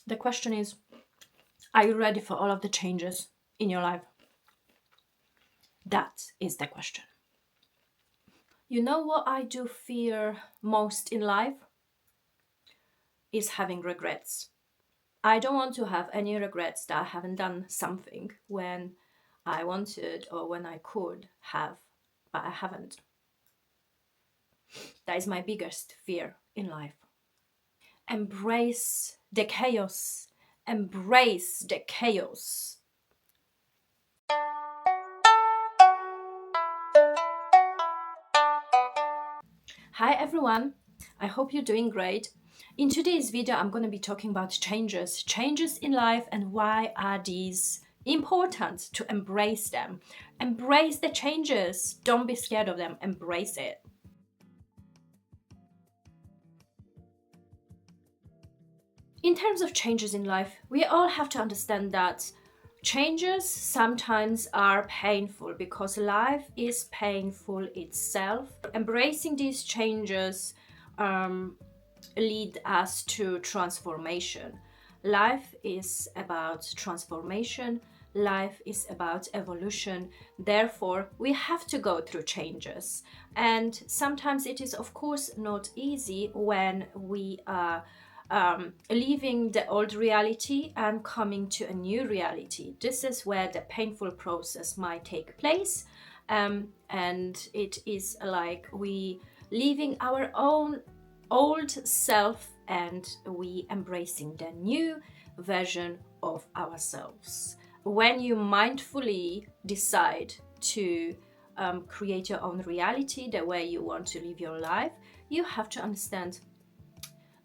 The question is, are you ready for all of the changes in your life? That is the question. You know what I do fear most in life? Is having regrets. I don't want to have any regrets that I haven't done something when I wanted or when I could have, but I haven't. That is my biggest fear in life. Embrace the chaos. Embrace the chaos. Hi everyone, I hope you're doing great. In today's video, I'm going to be talking about changes in life, and why are these important to embrace them. Embrace the changes. Don't be scared of them. Embrace it. In terms of changes in life, we all have to understand that changes sometimes are painful because life is painful itself. Embracing these changes lead us to transformation. Life is about transformation. Life is about evolution. Therefore, we have to go through changes. And sometimes it is, of course, not easy when we are leaving the old reality and coming to a new reality. This is where the painful process might take place. And it is like we leaving our own old self and we embracing the new version of ourselves. When you mindfully decide to create your own reality, the way you want to live your life, you have to understand,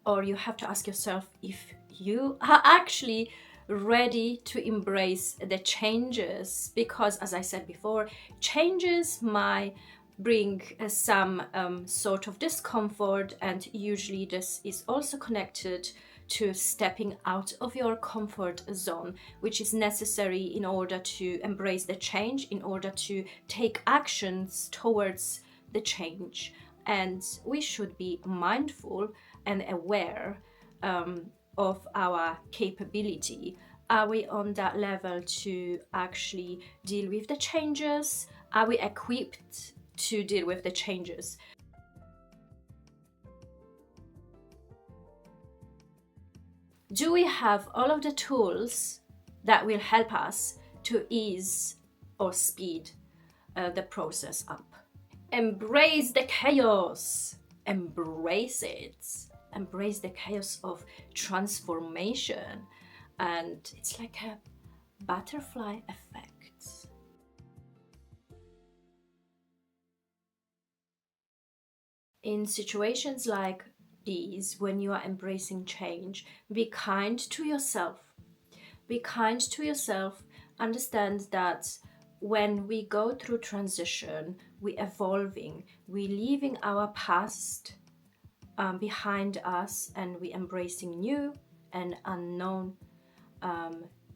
or you have to ask yourself if you are actually ready to embrace the changes. Because, as I said before, changes might bring some sort of discomfort, and usually this is also connected to stepping out of your comfort zone, which is necessary in order to embrace the change, in order to take actions towards the change. And we should be mindful and aware of our capability. Are we on that level to actually deal with the changes? Are we equipped to deal with the changes? Do we have all of the tools that will help us to ease or speed the process up? Embrace the chaos. Embrace it. Embrace the chaos of transformation. And it's like a butterfly effect. In situations like these, when you are embracing change, be kind to yourself. Be kind to yourself. Understand that when we go through transition, we evolving, we leaving our past behind us, and we embracing new and unknown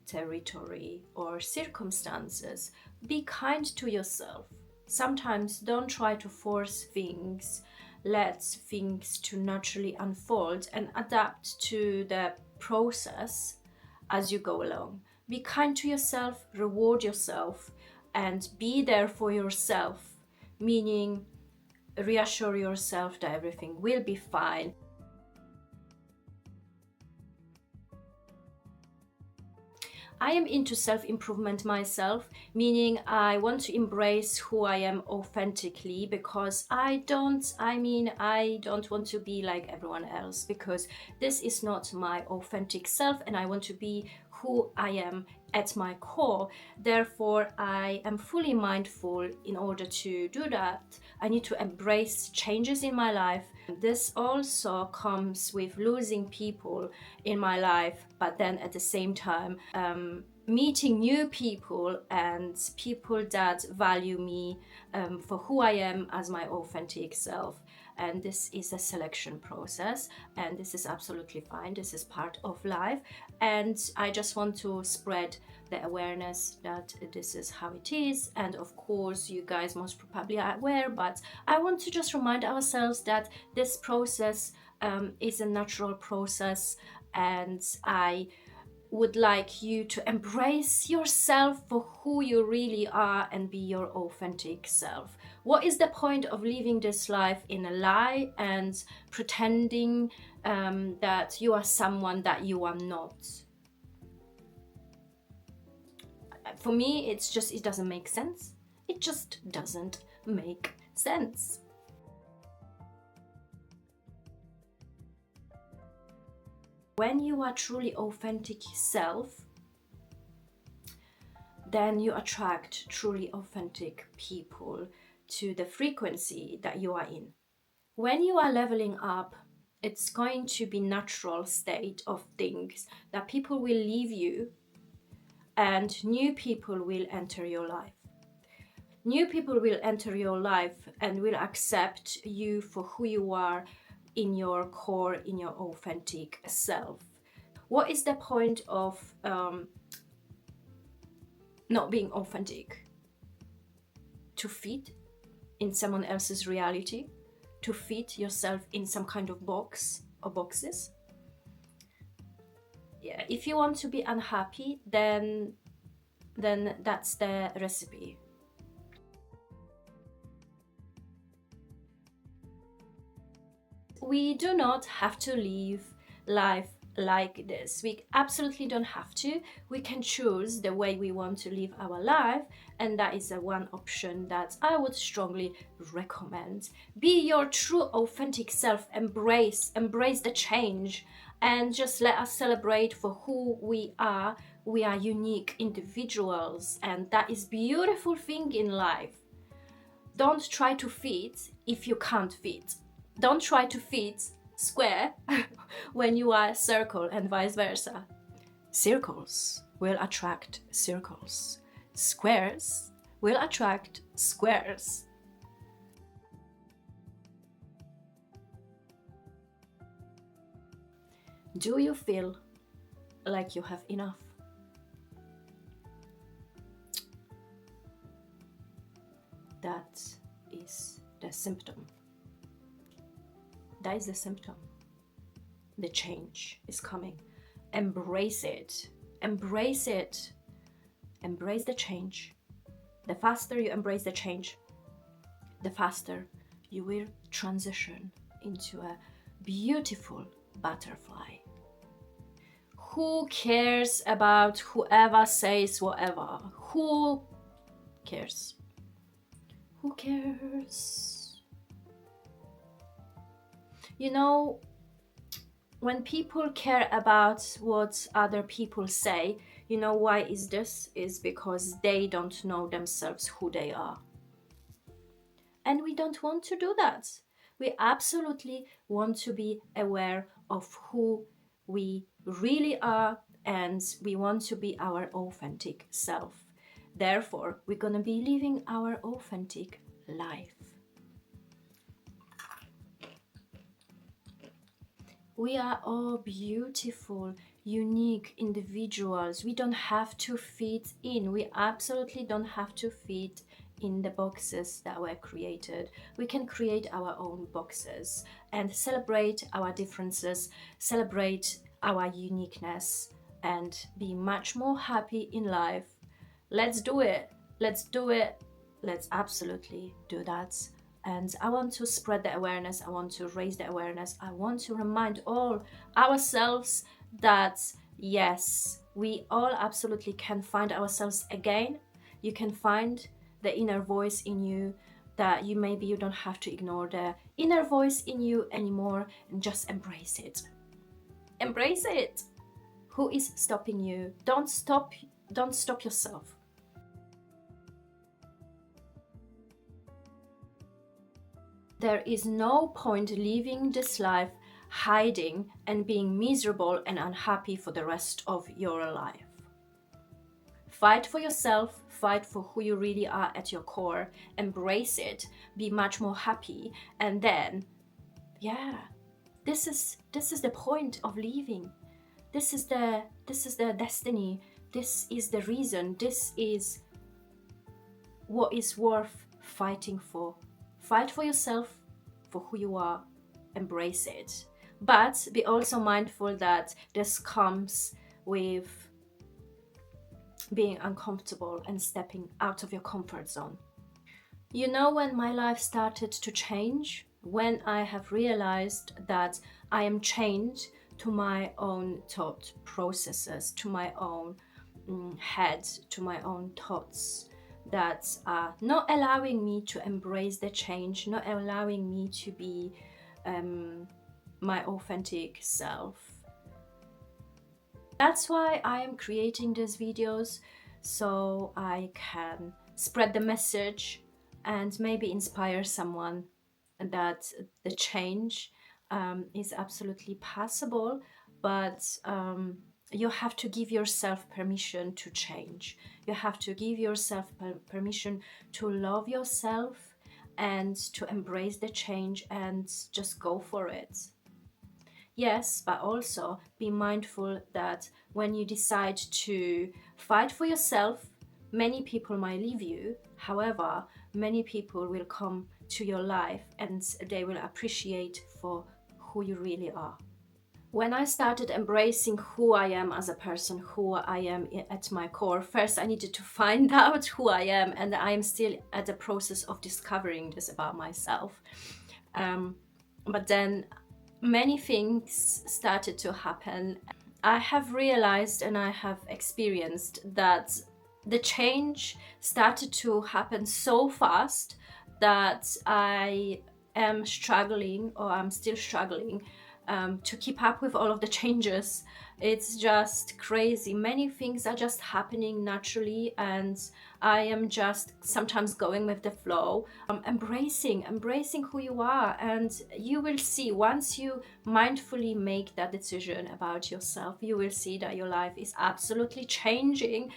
territory or circumstances. Be kind to yourself. Sometimes don't try to force things. Let things to naturally unfold and adapt to the process as you go along. Be kind to yourself, reward yourself, and be there for yourself, meaning reassure yourself that everything will be fine. I am into self-improvement myself, meaning I want to embrace who I am authentically, because I don't want to be like everyone else, because this is not my authentic self, and I want to be who I am at my core. Therefore, I am fully mindful. In order to do that, I need to embrace changes in my life. This also comes with losing people in my life, but then at the same time, meeting new people and people that value me for who I am as my authentic self. And this is a selection process, and this is absolutely fine. This is part of life, and I just want to spread the awareness that this is how it is. And of course, you guys most probably are aware, but I want to just remind ourselves that this process is a natural process, and I would like you to embrace yourself for who you really are and be your authentic self. What is the point of living this life in a lie and pretending that you are someone that you are not? For me, it doesn't make sense. It just doesn't make sense. When you are truly authentic self, then you attract truly authentic people to the frequency that you are in. When you are leveling up, it's going to be natural state of things that people will leave you and new people will enter your life. New people will enter your life and will accept you for who you are in your core, in your authentic self. What is the point of not being authentic? To fit in someone else's reality? To fit yourself in some kind of box or boxes? Yeah, if you want to be unhappy, then that's the recipe. We do not have to live life like this. We absolutely don't have to. We can choose the way we want to live our life, and that is the one option that I would strongly recommend. Be your true authentic self. Embrace the change, and just let us celebrate for who we are. We are unique individuals, and that is beautiful thing in life. Don't try to fit if you can't fit. Don't try to fit square when you are a circle, and vice versa. Circles will attract circles. Squares will attract squares. Do you feel like you have enough? That is the symptom. That is the symptom. The change is coming. Embrace it. Embrace it. Embrace the change. The faster you embrace the change, the faster you will transition into a beautiful butterfly. Who cares about whoever says whatever? Who cares? Who cares? You know, when people care about what other people say, you know why is this? Is because they don't know themselves who they are. And we don't want to do that. We absolutely want to be aware of who we really are, and we want to be our authentic self. Therefore, we're gonna be living our authentic life. We are all beautiful, unique individuals. We don't have to fit in. We absolutely don't have to fit in the boxes that were created. We can create our own boxes and celebrate our differences, celebrate our uniqueness, and be much more happy in life. Let's do it. Let's do it. Let's absolutely do that. And I want to spread the awareness. I want to raise the awareness. I want to remind all ourselves that yes, we all absolutely can find ourselves again. You can find the inner voice in you, that you don't have to ignore the inner voice in you anymore, and just embrace it. Embrace it. Who is stopping you? Don't stop yourself. There is no point living this life hiding and being miserable and unhappy for the rest of your life. Fight for yourself, fight for who you really are at your core, embrace it, be much more happy, and then, yeah, this is the point of living. This is the destiny. This is the reason. This is what is worth fighting for. Fight for yourself, for who you are, embrace it. But be also mindful that this comes with being uncomfortable and stepping out of your comfort zone. You know, when my life started to change, when I have realized that I am chained to my own thought processes, to my own head, to my own thoughts, that are not allowing me to embrace the change, not allowing me to be my authentic self. That's why I am creating these videos, so I can spread the message and maybe inspire someone that the change is absolutely possible, but you have to give yourself permission to change. You have to give yourself permission to love yourself and to embrace the change and just go for it. Yes, but also be mindful that when you decide to fight for yourself, many people might leave you. However, many people will come to your life and they will appreciate for who you really are. When I started embracing who I am as a person, who I am at my core, first I needed to find out who I am, and I am still at the process of discovering this about myself. But then many things started to happen. I have realized and I have experienced that the change started to happen so fast that I am struggling, or I'm still struggling, to keep up with all of the changes. It's just crazy. Many things are just happening naturally, and I am just sometimes going with the flow, embracing who you are. And you will see, once you mindfully make that decision about yourself, you will see that your life is absolutely changing.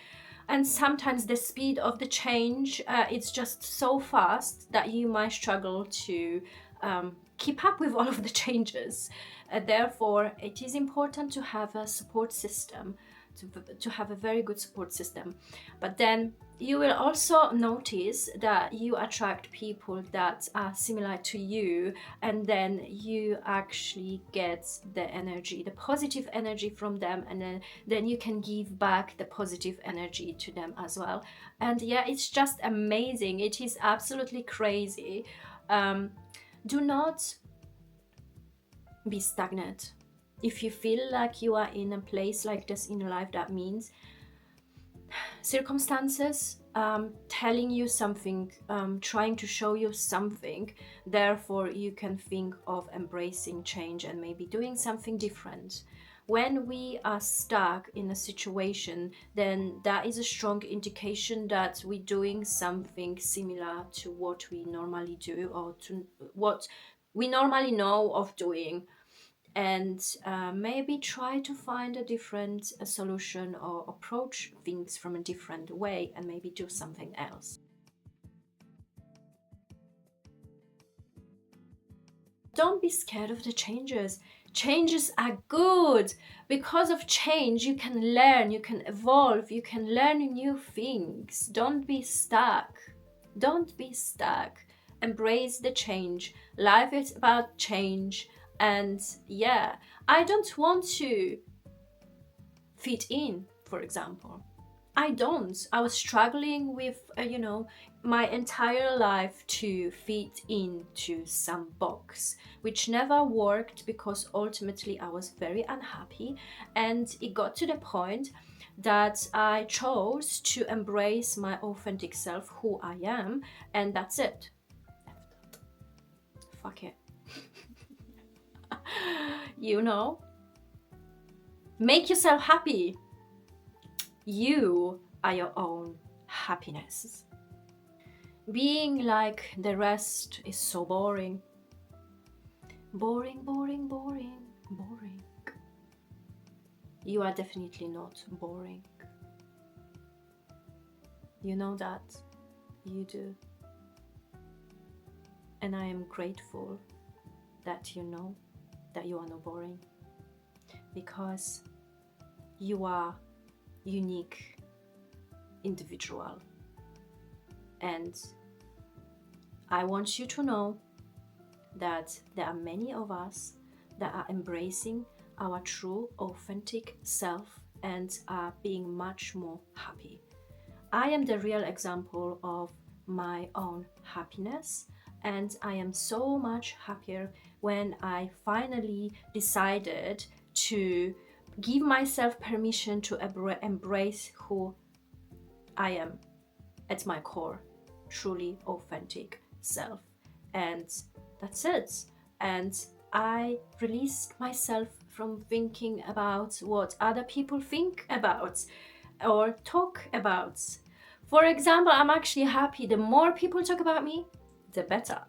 And sometimes the speed of the change, it's just so fast that you might struggle to keep up with all of the changes. Therefore, it is important to have a support system, to have a very good support system. But then you will also notice that you attract people that are similar to you, and then you actually get the energy, the positive energy from them, and then you can give back the positive energy to them as well. And yeah, it's just amazing. It is absolutely crazy. Do not be stagnant. If you feel like you are in a place like this in your life, that means circumstances telling you something, trying to show you something. Therefore, you can think of embracing change and maybe doing something different. When we are stuck in a situation, then that is a strong indication that we're doing something similar to what we normally do, or to what we normally know of doing. And maybe try to find a different solution, or approach things from a different way, and maybe do something else. Don't be scared of the changes. Changes are good. Because of change, you can learn, you can evolve, you can learn new things. Don't be stuck. Don't be stuck. Embrace the change. Life is about change. And yeah, I don't want to fit in, for example. I was struggling with, my entire life to fit into some box, which never worked, because ultimately I was very unhappy. And it got to the point that I chose to embrace my authentic self, who I am, and that's it. Fuck it. Make yourself happy. You are your own happiness. Being like the rest is so boring. Boring, boring, boring, boring. You are definitely not boring. You know that. You do. And I am grateful that you know that you are not boring, because you are unique individual. And I want you to know that there are many of us that are embracing our true, authentic self and are being much more happy. I am the real example of my own happiness, and I am so much happier when I finally decided to give myself permission to embrace who I am at my core, truly authentic self. And that's it. And I released myself from thinking about what other people think about or talk about. For example, I'm actually happy the more people talk about me, the better.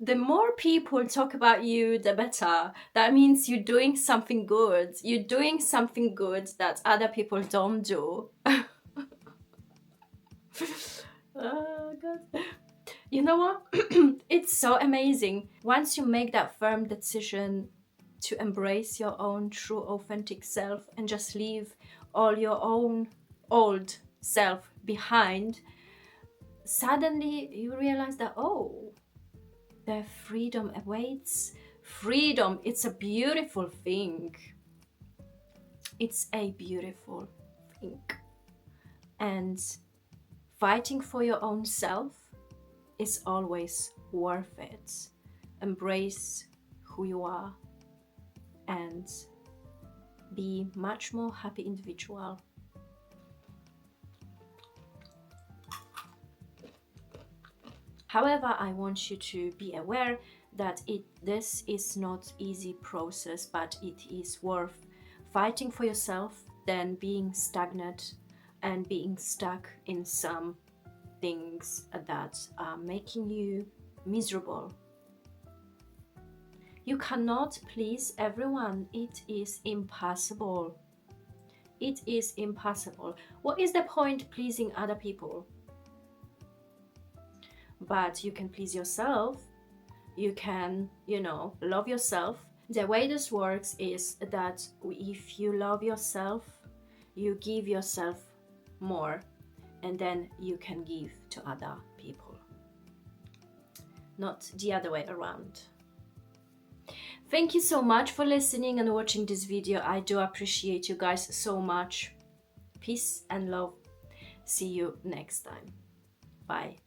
The more people talk about you, the better. That means you're doing something good. You're doing something good that other people don't do. Oh, God. You know what? It's so amazing. Once you make that firm decision to embrace your own true authentic self and just leave all your own old self behind, suddenly you realize that, oh, the freedom awaits. Freedom, it's a beautiful thing. It's a beautiful thing. And fighting for your own self is always worth it. Embrace who you are and be much more happy individual. However, I want you to be aware that this is not easy process, but it is worth fighting for yourself than being stagnant and being stuck in some things that are making you miserable. You cannot please everyone. It is impossible. It is impossible. What is the point pleasing other people? But you can please yourself. You can, love yourself. The way this works is that if you love yourself, you give yourself more, and then you can give to other people. Not the other way around. Thank you so much for listening and watching this video. I do appreciate you guys so much. Peace and love. See you next time. Bye.